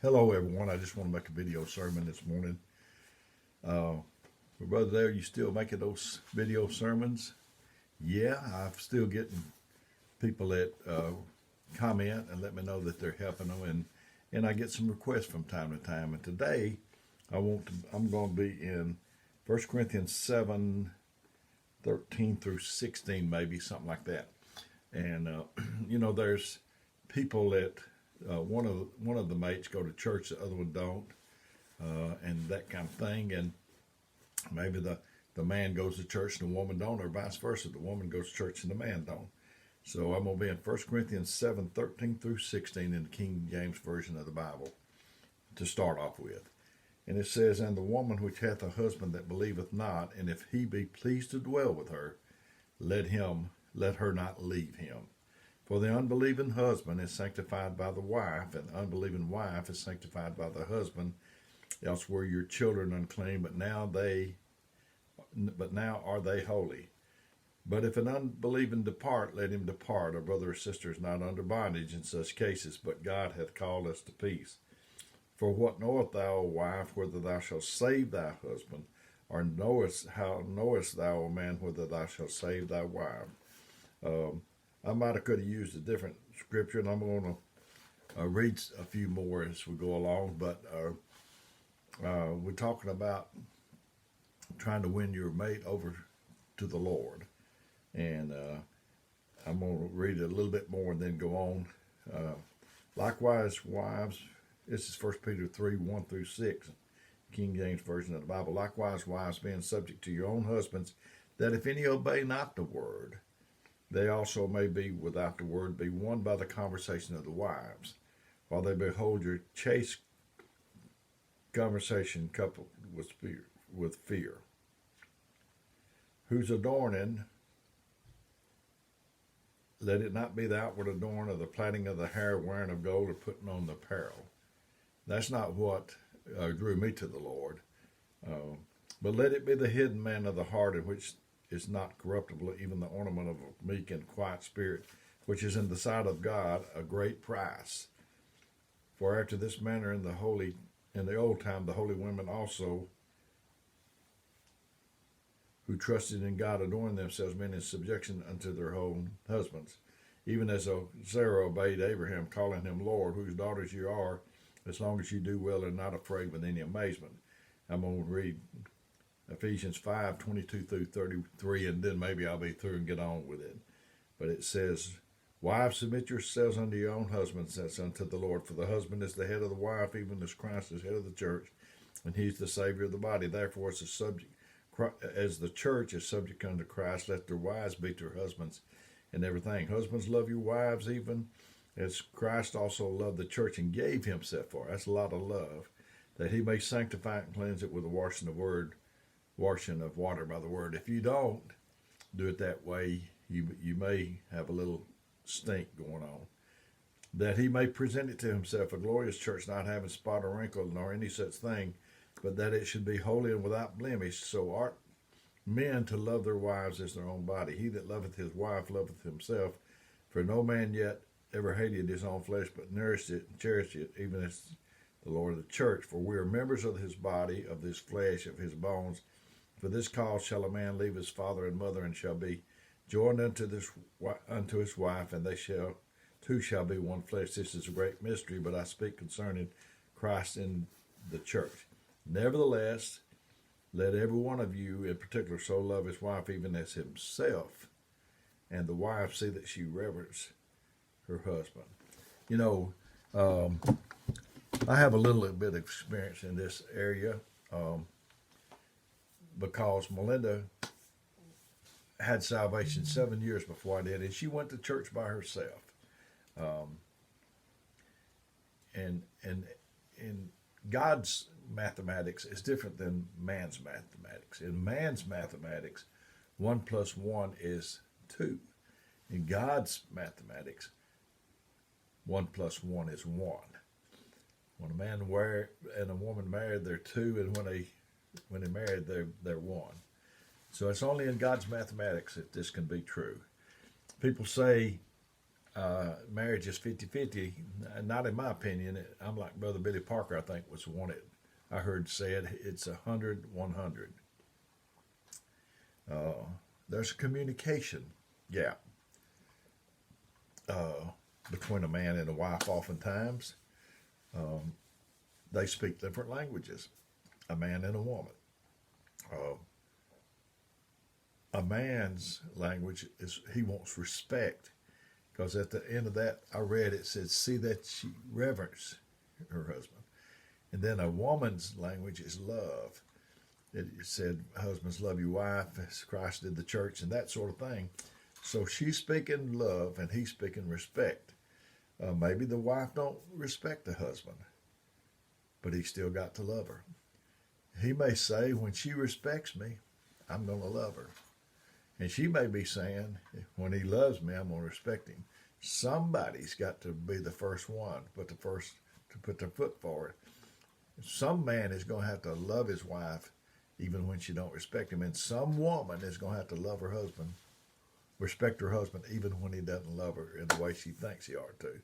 Hello, everyone. I just want to make a video sermon this morning. Brother there, you still making those video sermons? Yeah, I'm still getting people that comment and let me know that they're helping them, and I get some requests from time to time. And today, I'm going to be in 1 Corinthians 7:13 through 16, maybe something like that. And there's people that one of the mates go to church, the other one don't, and that kind of thing. And maybe the man goes to church and the woman don't, or vice versa. The woman goes to church and the man don't. So I'm going to be in 1 Corinthians 7:13 through 16 in the King James Version of the Bible to start off with. And it says, "And the woman which hath a husband that believeth not, and if he be pleased to dwell with her, let her not leave him. For the unbelieving husband is sanctified by the wife, and the unbelieving wife is sanctified by the husband. Else were your children unclean, but now are they holy. But if an unbelieving depart, let him depart. Our brother or sister is not under bondage in such cases, but God hath called us to peace. For what knowest thou, O wife, whether thou shalt save thy husband? Or knowest thou, O man, whether thou shalt save thy wife?" I might have could have used a different scripture, and I'm going to read a few more as we go along. But we're talking about trying to win your mate over to the Lord, and I'm going to read it a little bit more and then go on. Likewise, wives. This is 1 Peter 3:1 through 6, King James Version of the Bible. "Likewise, wives, being subject to your own husbands, that if any obey not the word, they also may be without the word, be won by the conversation of the wives, while they behold your chaste conversation coupled with fear, whose adorning, let it not be the outward adorn of the plaiting of the hair, wearing of gold, or putting on the apparel." That's not what drew me to the Lord. "But let it be the hidden man of the heart, in which is not corruptible, even the ornament of a meek and quiet spirit, which is in the sight of God a great price. For after this manner in the old time, the holy women also, who trusted in God, adorned themselves, men in subjection unto their own husbands, even as Sarah obeyed Abraham, calling him Lord, whose daughters you are, as long as you do well and not afraid with any amazement." I'm going to read Ephesians 5:22 through 33, and then maybe I'll be through and get on with it. But it says, "Wives, submit yourselves unto your own husbands as unto the Lord. For the husband is the head of the wife, even as Christ is head of the church, and he's the Savior of the body. Therefore, as the church is subject unto Christ, let their wives be to their husbands in everything. Husbands, love your wives, even as Christ also loved the church and gave himself for her." That's a lot of love. "That he may sanctify it and cleanse it with the washing of water by the word." If you don't do it that way, you may have a little stink going on. "That he may present it to himself a glorious church, not having spot or wrinkle, nor any such thing, but that it should be holy and without blemish. So ought men to love their wives as their own body. He that loveth his wife loveth himself. For no man yet ever hated his own flesh, but nourished it and cherished it, even as the Lord of the church. For we are members of his body, of his flesh, of his bones. For this cause shall a man leave his father and mother, and shall be joined unto his wife, and they two shall be one flesh. This is a great mystery, but I speak concerning Christ in the church. Nevertheless, let every one of you in particular so love his wife even as himself, and the wife see that she reverence her husband." I have a little bit of experience in this area because Melinda had salvation 7 years before I did, and she went to church by herself. And in God's mathematics is different than man's mathematics. In man's mathematics, 1 plus 1 is 2. In God's mathematics, 1 plus 1 is 1. When a man and a woman married, they're 2, and when they married, they're 1. So it's only in God's mathematics that this can be true. People say marriage is 50-50. Not in my opinion. I'm like Brother Billy Parker, I think, was the one that I heard said it's 100-100. There's a communication gap between a man and a wife oftentimes. They speak different languages, a man and a woman. A man's language is he wants respect, because at the end of that I read it said, see that she reverence her husband. And then a woman's language is love. It said husbands love your wife as Christ did the church, and that sort of thing. So she's speaking love and he's speaking respect. Maybe the wife don't respect the husband, but he still got to love her. He may say, when she respects me, I'm going to love her. And she may be saying, when he loves me, I'm going to respect him. Somebody's got to be the first one, but the first to put their foot forward. Some man is going to have to love his wife even when she don't respect him. And some woman is going to have to love her husband, respect her husband, even when he doesn't love her in the way she thinks he ought to.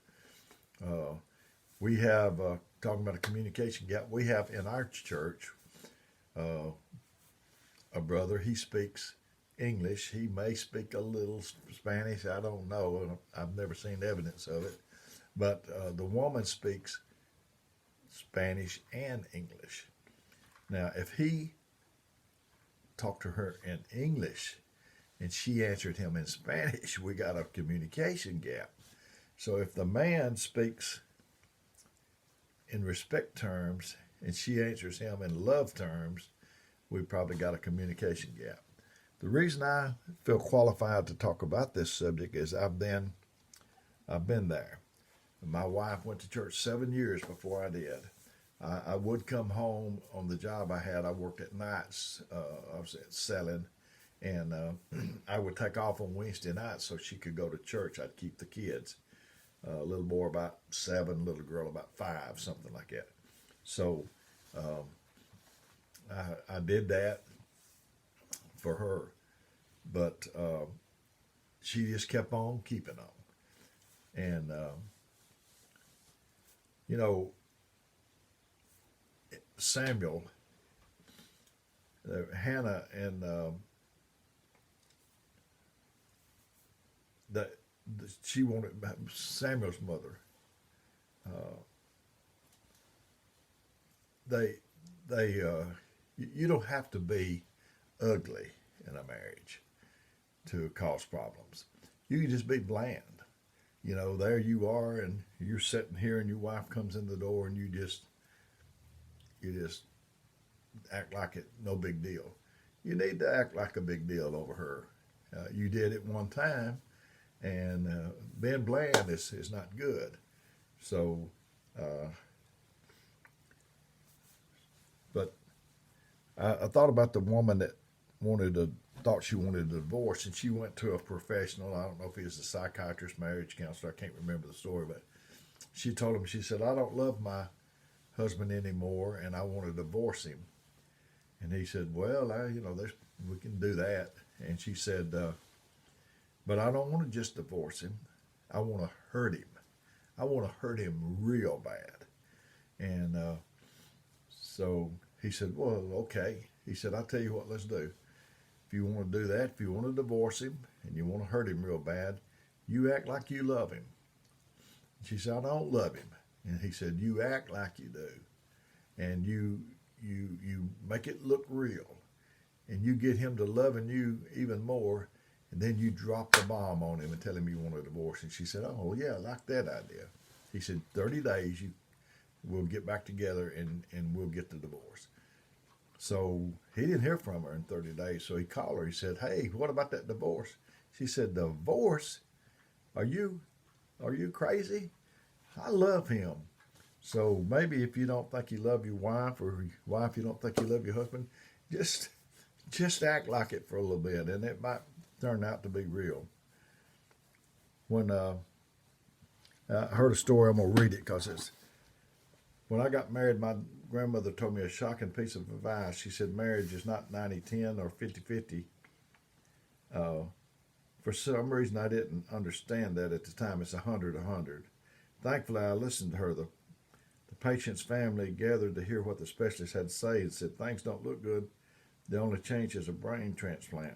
We have, talking about a communication gap, we have in our church a brother, he speaks English. He may speak a little Spanish. I don't know. I've never seen evidence of it. But the woman speaks Spanish and English. Now, if he talked to her in English and she answered him in Spanish, we got a communication gap. So if the man speaks in respect terms and she answers him in love terms, we probably got a communication gap. The reason I feel qualified to talk about this subject is I've been there. My wife went to church 7 years before I did. I would come home on the job I had. I worked at nights. I was selling, and I would take off on Wednesday nights so she could go to church. I'd keep the kids. A little boy about 7, little girl about 5, something like that. So I did that for her, but she just kept on keeping on. And you know, Samuel, Hannah and she wanted Samuel's mother. You don't have to be ugly in a marriage to cause problems. You can just be bland. You know, there you are, and you're sitting here, and your wife comes in the door, and you just act like it no big deal. You need to act like a big deal over her. You did it one time, and being bland is not good. So, but I thought about the woman that thought she wanted a divorce, and she went to a professional. I don't know if he was a psychiatrist, marriage counselor. I can't remember the story, but she told him, she said, I don't love my husband anymore, and I want to divorce him. And he said, well, we can do that. And she said, but I don't want to just divorce him. I want to hurt him. I want to hurt him real bad. And so he said, well, okay. He said, I'll tell you what, let's do. If you want to do that, if you want to divorce him and you want to hurt him real bad, you act like you love him. And she said, I don't love him. And he said, you act like you do. And you make it look real. And you get him to loving you even more. And then you drop the bomb on him and tell him you want a divorce. And she said, oh, yeah, I like that idea. He said, 30 days, we'll get back together and we'll get the divorce. So he didn't hear from her in 30 days. So he called her. He said, hey, what about that divorce? She said, divorce? Are you crazy? I love him. So maybe if you don't think you love your wife, or your wife, you don't think you love your husband, just act like it for a little bit, and it might turn out to be real. When I heard a story, I'm going to read it because when I got married, my grandmother told me a shocking piece of advice. She said marriage is not 90-10 or 50-50. For some reason, I didn't understand that at the time. It's 100. Thankfully, I listened to her. The patient's family gathered to hear what the specialist had to say and said, things don't look good. The only change is a brain transplant.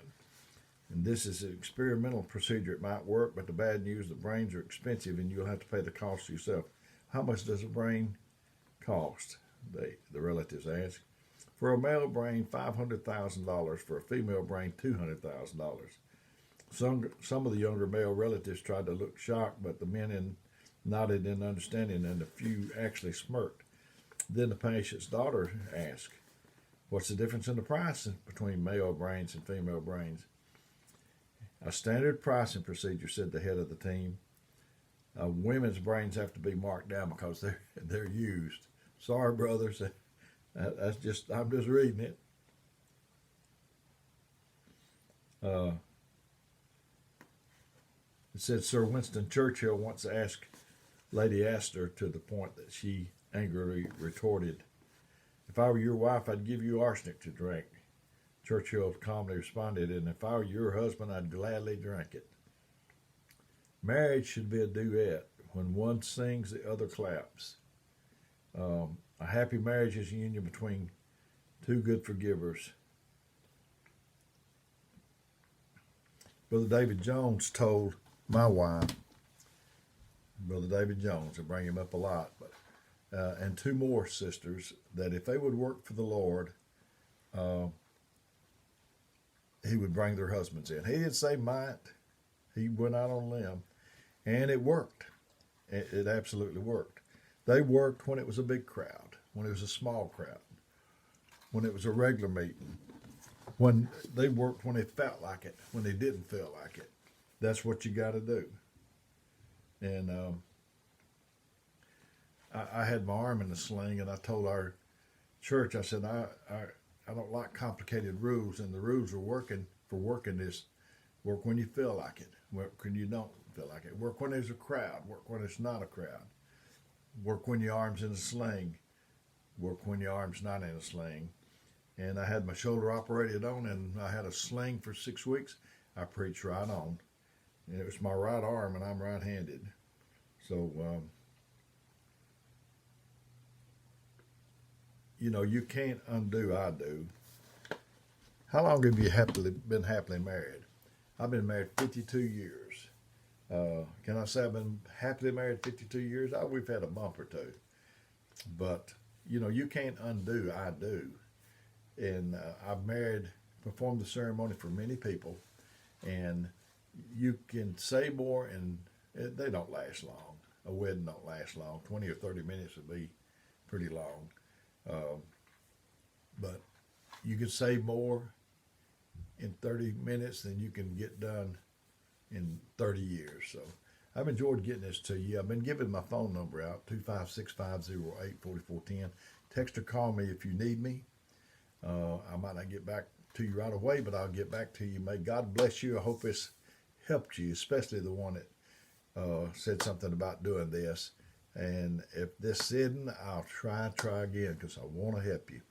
And this is an experimental procedure. It might work, but the bad news, the brains are expensive and you'll have to pay the cost yourself. How much does a brain cost? The relatives asked. For a male brain, $500,000. For a female brain, $200,000. Some of the younger male relatives tried to look shocked, but the men nodded in understanding, and a few actually smirked. Then the patient's daughter asked, what's the difference in the price between male brains and female brains? A standard pricing procedure, said the head of the team. Women's brains have to be marked down because they're used. Sorry, brothers. I'm just reading it. It said Sir Winston Churchill once asked Lady Astor to the point that she angrily retorted, if I were your wife, I'd give you arsenic to drink. Churchill calmly responded, and if I were your husband, I'd gladly drink it. Marriage should be a duet. When one sings, the other claps. A happy marriage is a union between two good forgivers. Brother David Jones told my wife, Brother David Jones, I bring him up a lot, but and two more sisters, that if they would work for the Lord, he would bring their husbands in. He didn't say might. He went out on a limb, and it worked. It absolutely worked. They worked when it was a big crowd, when it was a small crowd, when it was a regular meeting, when they worked when they felt like it, when they didn't feel like it. That's what you got to do. And I had my arm in a sling, and I told our church, I said, I don't like complicated rules, and the rules are working this. Work when you feel like it. Work when you don't feel like it. Work when there's a crowd. Work when it's not a crowd. Work when your arm's in a sling. Work when your arm's not in a sling. And I had my shoulder operated on, and I had a sling for 6 weeks. I preached right on. And it was my right arm, and I'm right-handed. So, you can't undo I do. How long have you been happily married? I've been married 52 years. Can I say I've been happily married 52 years? We've had a bump or two. But, you can't undo I do. And I've performed the ceremony for many people. And you can say more, and they don't last long. A wedding don't last long. 20 or 30 minutes would be pretty long. But you can say more in 30 minutes than you can get done in 30 years. So I've enjoyed getting this to you. I've been giving my phone number out, 256-508-4410. Text or call me if you need me. I might not get back to you right away, but I'll get back to you. May God bless you. I hope it's helped you, especially the one that said something about doing this. And if this didn't, I'll try again because I want to help you.